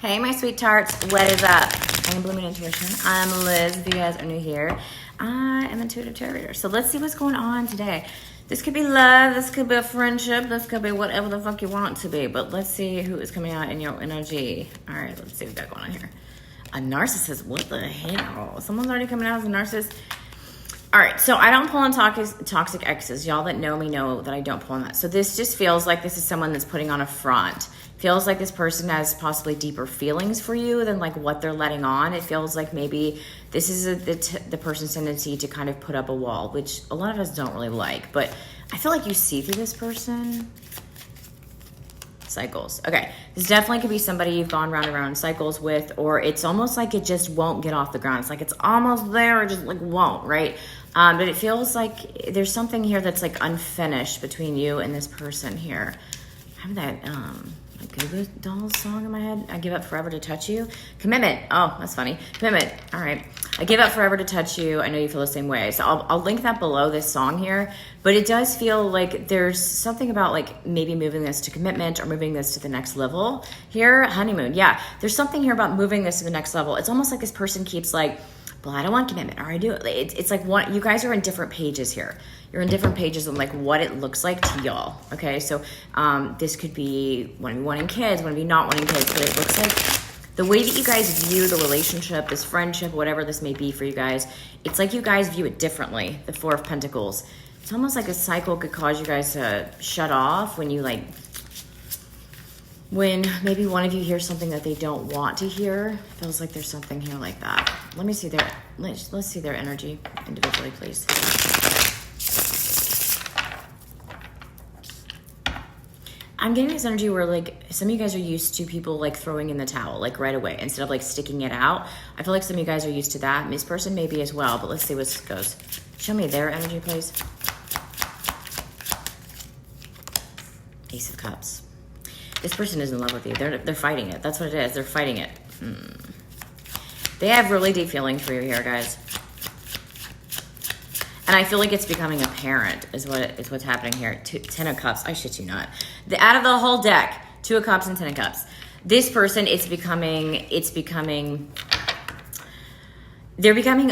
Hey, my sweet tarts, what is up? I am Blooming Intuition. I'm Liz. If you guys are new here, I am Intuitive Tarot Reader. So let's see what's going on today. This could be love, this could be a friendship, this could be whatever the fuck you want it to be. But let's see who is coming out in your energy. All right, let's see what we got going on here. A narcissist, what the hell? Someone's already coming out as a narcissist. All right, so I don't pull on toxic exes. Y'all that know me know that I don't pull on that. So this just feels like this is someone that's putting on a front. Feels like this person has possibly deeper feelings for you than like what they're letting on. It feels like maybe this is the person's tendency to kind of put up a wall, which a lot of us don't really like. But I feel like you see through this person. Cycles. Okay, this definitely could be somebody you've gone round and round in cycles with, or it's almost like it just won't get off the ground. It's like it's almost there, it just like won't, right? But it feels like there's something here that's like unfinished between you and this person here. I have that Goo Dolls song in my head. I give up forever to touch you. Commitment. Oh, that's funny. Commitment. All right. I give up forever to touch you. I know you feel the same way. So I'll link that below this song here. But it does feel like there's something about like maybe moving this to commitment or moving this to the next level here. Honeymoon. Yeah. There's something here about moving this to the next level. It's almost like this person keeps like, well, I don't want commitment, or I do. It's like one. You guys are in different pages here. You're in different pages on like what it looks like to y'all. Okay, so this could be one of you wanting kids, one of you not wanting kids, but it looks like the way that you guys view the relationship, this friendship, whatever this may be for you guys, it's like you guys view it differently. The Four of Pentacles. It's almost like a cycle could cause you guys to shut off when you like. When maybe one of you hears something that they don't want to hear, feels like there's something here like that. Let me see their, let's see their energy individually, please. I'm getting this energy where like some of you guys are used to people like throwing in the towel like right away instead of like sticking it out. I feel like some of you guys are used to that. This person may be as well, but let's see what goes. Show me their energy, please. Ace of Cups. This person is in love with you. They're fighting it. That's what it is. They're fighting it. They have really deep feelings for you here, guys. And I feel like it's becoming apparent is what's happening here. Ten of Cups. I shit you not. Out of the whole deck, Two of Cups and Ten of Cups. This person, they're becoming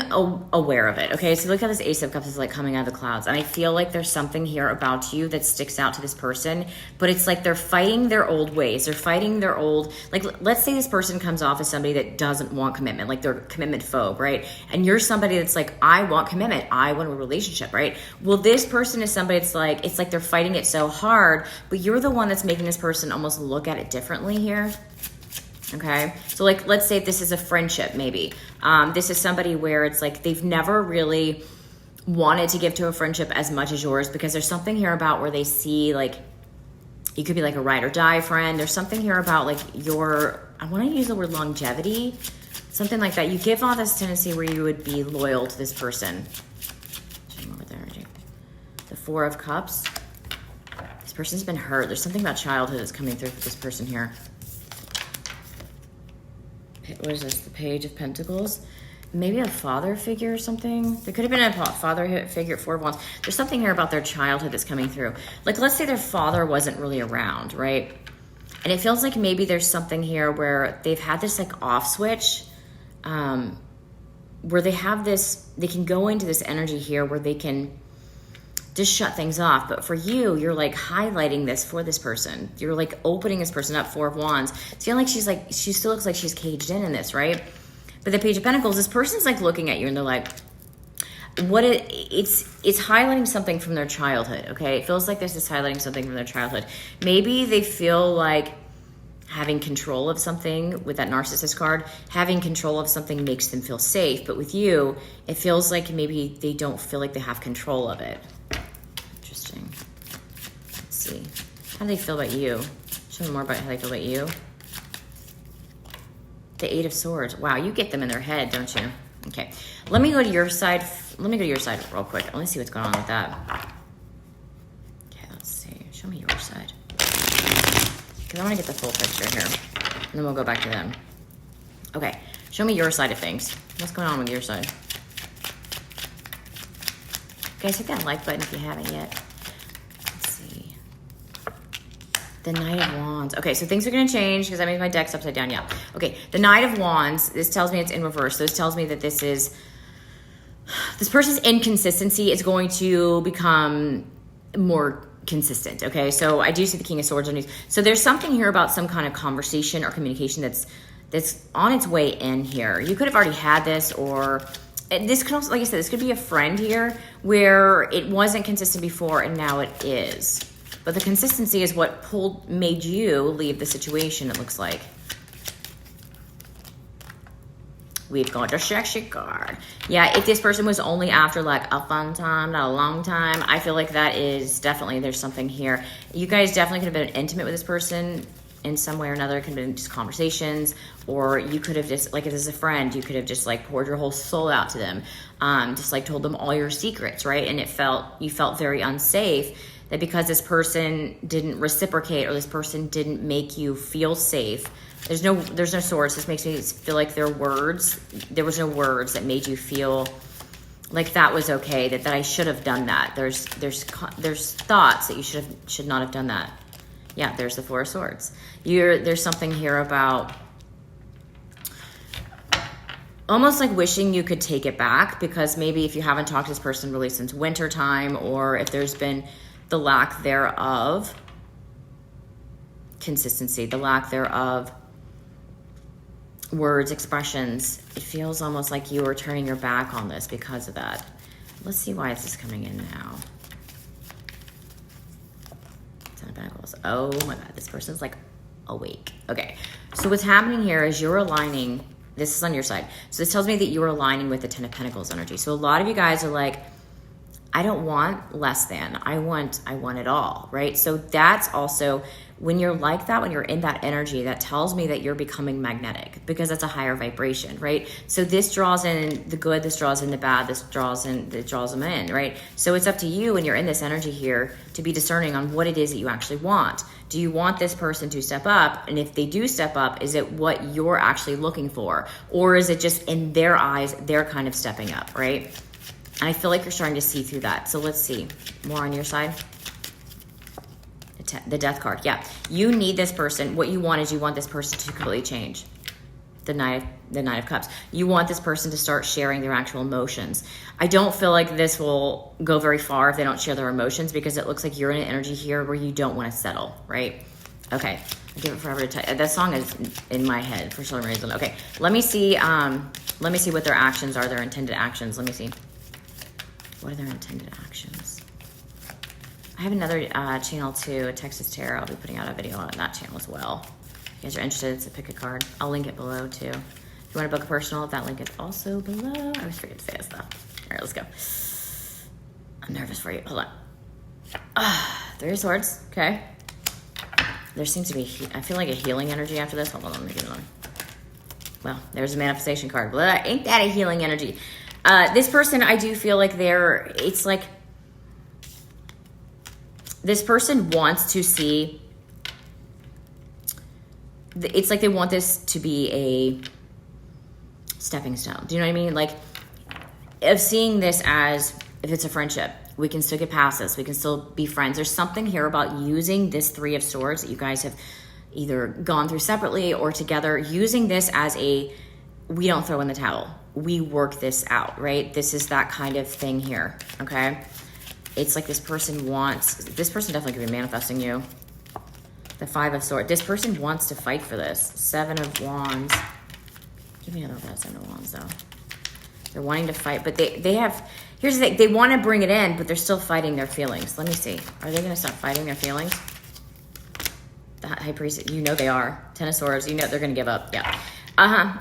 aware of it, okay? So look how this Ace of Cups is like coming out of the clouds. And I feel like there's something here about you that sticks out to this person, but it's like they're fighting their old ways. They're fighting their old, like let's say this person comes off as somebody that doesn't want commitment, like they're commitment phobe, right? And you're somebody that's like, I want commitment. I want a relationship, right? Well, this person is somebody that's like, it's like they're fighting it so hard, but you're the one that's making this person almost look at it differently here. Okay, so like let's say this is a friendship maybe. This is somebody where it's like they've never really wanted to give to a friendship as much as yours because there's something here about where they see like you could be like a ride or die friend. There's something here about like I want to use the word longevity, something like that. You give off this tendency where you would be loyal to this person. The Four of Cups. This person's been hurt. There's something about childhood that's coming through for this person here. What is this? The Page of Pentacles. Maybe a father figure or something. There could have been a father figure, Four of Wands. There's something here about their childhood that's coming through. Like, let's say their father wasn't really around, right? And it feels like maybe there's something here where they've had this like off switch, where they have this, they can go into this energy here where they can just shut things off. But for you, you're like highlighting this for this person. You're like opening this person up, Four of Wands. It's feeling like she still looks like she's caged in this, right? But the Page of Pentacles, this person's like looking at you and they're like, it's highlighting something from their childhood, okay? It feels like this is highlighting something from their childhood. Maybe they feel like having control of something with that narcissist card, having control of something makes them feel safe. But with you, it feels like maybe they don't feel like they have control of it. Interesting. Let's see. How do they feel about you? Show me more about how they feel about you. The Eight of Swords. Wow, you get them in their head, don't you? Okay. Let me go to your side. Let me go to your side real quick. Let me see what's going on with that. Okay, let's see. Show me your side. Because I want to get the full picture here. And then we'll go back to them. Okay. Show me your side of things. What's going on with your side? Guys, hit that like button if you haven't yet. Let's see. The Knight of Wands. Okay, so things are going to change because I made my decks upside down. Yeah. Okay, the Knight of Wands. This tells me it's in reverse. So this tells me that this person's inconsistency is going to become more consistent. Okay, so I do see the King of Swords underneath. So there's something here about some kind of conversation or communication that's on its way in here. You could have already had this, or this could also, like I said, this could be a friend here where it wasn't consistent before and now it is. But the consistency is what made you leave the situation, it looks like. We've got a sexy card. Yeah, if this person was only after like a fun time, not a long time, I feel like that is definitely, there's something here. You guys definitely could have been intimate with this person in some way or another. It could have been just conversations, or you could have just, like if this is a friend, you could have just like poured your whole soul out to them. Just like told them all your secrets, right? And you felt very unsafe. That because this person didn't reciprocate or this person didn't make you feel safe, there's no source. This makes me feel like there was no words that made you feel like that was okay, that I should have done that. There's thoughts that you should not have done that. Yeah, there's the Four of Swords. There's something here about almost like wishing you could take it back, because maybe if you haven't talked to this person really since winter time, or if there's been the lack thereof consistency, the lack thereof words, expressions, it feels almost like you are turning your back on this because of that. Let's see why this is coming in now. Ten of Pentacles. Oh my God, this person's like awake. Okay, so what's happening here is you're aligning. This is on your side. So this tells me that you're aligning with the Ten of Pentacles energy. So a lot of you guys are like, I don't want less than, I want it all, right? So that's also, when you're like that, when you're in that energy, that tells me that you're becoming magnetic, because that's a higher vibration, right? So this draws in the good, this draws in the bad, it draws them in, right? So it's up to you when you're in this energy here to be discerning on what it is that you actually want. Do you want this person to step up? And if they do step up, is it what you're actually looking for? Or is it just in their eyes, they're kind of stepping up, right? And I feel like you're starting to see through that. So let's see. More on your side. The Death card. Yeah. You need this person. What you want is you want this person to completely change. The Knight of Cups. You want this person to start sharing their actual emotions. I don't feel like this will go very far if they don't share their emotions, because it looks like you're in an energy here where you don't want to settle, right? Okay. I give it forever to type. That song is in my head for some reason. Okay. Let me see what their actions are, their intended actions. Let me see. What are their intended actions? I have another channel too, Texas Tarot. I'll be putting out a video on that channel as well. If you guys are interested, to pick a card. I'll link it below too. If you want to book a personal, that link is also below. I always forget to say this stuff. All right, let's go. I'm nervous for you. Hold on. Three of Swords. Okay. There seems to be, I feel like a healing energy after this. Hold on, let me get one. Well, there's a manifestation card. But ain't that a healing energy? This person, I do feel like it's like, this person wants to see, it's like they want this to be a stepping stone. Do you know what I mean? Like, of seeing this as, if it's a friendship, we can still get past this. We can still be friends. There's something here about using this Three of Swords that you guys have either gone through separately or together, using this as we don't throw in the towel. We work this out, right? This is that kind of thing here, okay? It's like this person definitely could be manifesting you. The Five of Swords. This person wants to fight for this. Seven of Wands. Give me another of that Seven of Wands, though. They're wanting to fight, but they have, here's the thing, they want to bring it in, but they're still fighting their feelings. Let me see. Are they going to stop fighting their feelings? The High Priest, you know they are. Ten of Swords, you know they're going to give up. Yeah.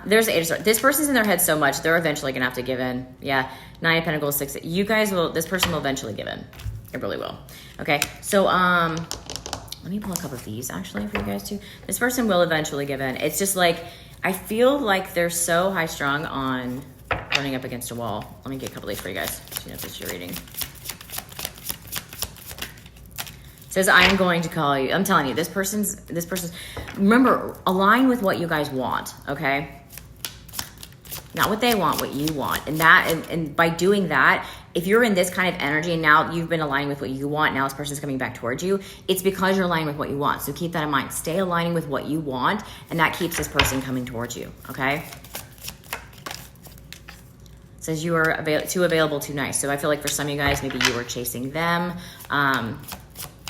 There's the Eight of Swords. This person's in their head so much, they're eventually going to have to give in. Yeah. Nine of Pentacles, Six. You guys will, this person will eventually give in. It really will. Okay. So, let me pull a couple of these actually for you guys too. This person will eventually give in. It's just like, I feel like they're so high strung on running up against a wall. Let me get a couple of these for you guys, so you know if it's your reading. It says, I am going to call you. I'm telling you, this person's, remember, align with what you guys want, okay? Not what they want, what you want. And by doing that, if you're in this kind of energy and now you've been aligning with what you want, now this person's coming back towards you, it's because you're aligning with what you want. So keep that in mind. Stay aligning with what you want, and that keeps this person coming towards you, okay? It says you are too available, too nice. So I feel like for some of you guys, maybe you were chasing them.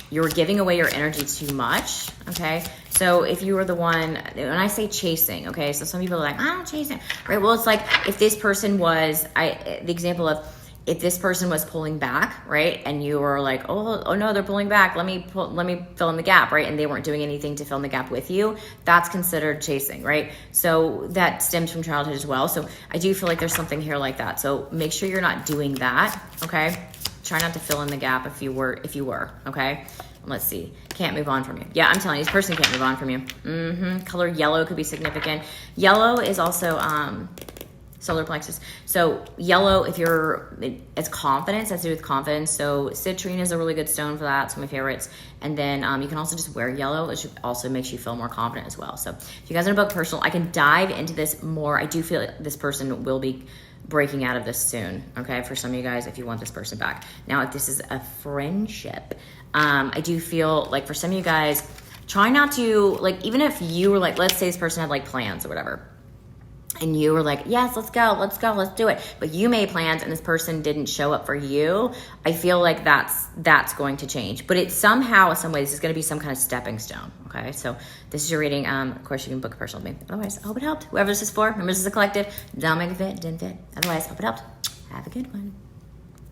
You were giving away your energy too much, okay? So if you were the one, when I say chasing, okay, so some people are like, I don't chase it, right? Well, it's like if this person was, the example of if this person was pulling back, right? And you were like, oh no, they're pulling back. Let me fill in the gap, right? And they weren't doing anything to fill in the gap with you. That's considered chasing, right? So that stems from childhood as well. So I do feel like there's something here like that. So make sure you're not doing that, okay? Try not to fill in the gap if you were, okay? Let's see. Can't move on from you. Yeah, I'm telling you, this person can't move on from you. Color yellow could be significant. Yellow is also solar plexus. So yellow, it's confidence. That's to do with confidence. So citrine is a really good stone for that. It's one of my favorites. And then you can also just wear yellow. It also makes you feel more confident as well. So if you guys are in a book personal, I can dive into this more. I do feel like this person will be breaking out of this soon, okay, for some of you guys, if you want this person back. Now, if this is a friendship, I do feel like for some of you guys, try not to, like, even if you were like, let's say this person had like plans or whatever, and you were like, yes, let's go, let's do it, but you made plans and this person didn't show up for you, I feel like that's going to change. But it somehow, in some ways, is going to be some kind of stepping stone, okay? So this is your reading. Of course, you can book a personal with me. Otherwise, I hope it helped. Whoever this is for, remember this is a collective. Don't make it fit, didn't fit. Otherwise, I hope it helped. Have a good one.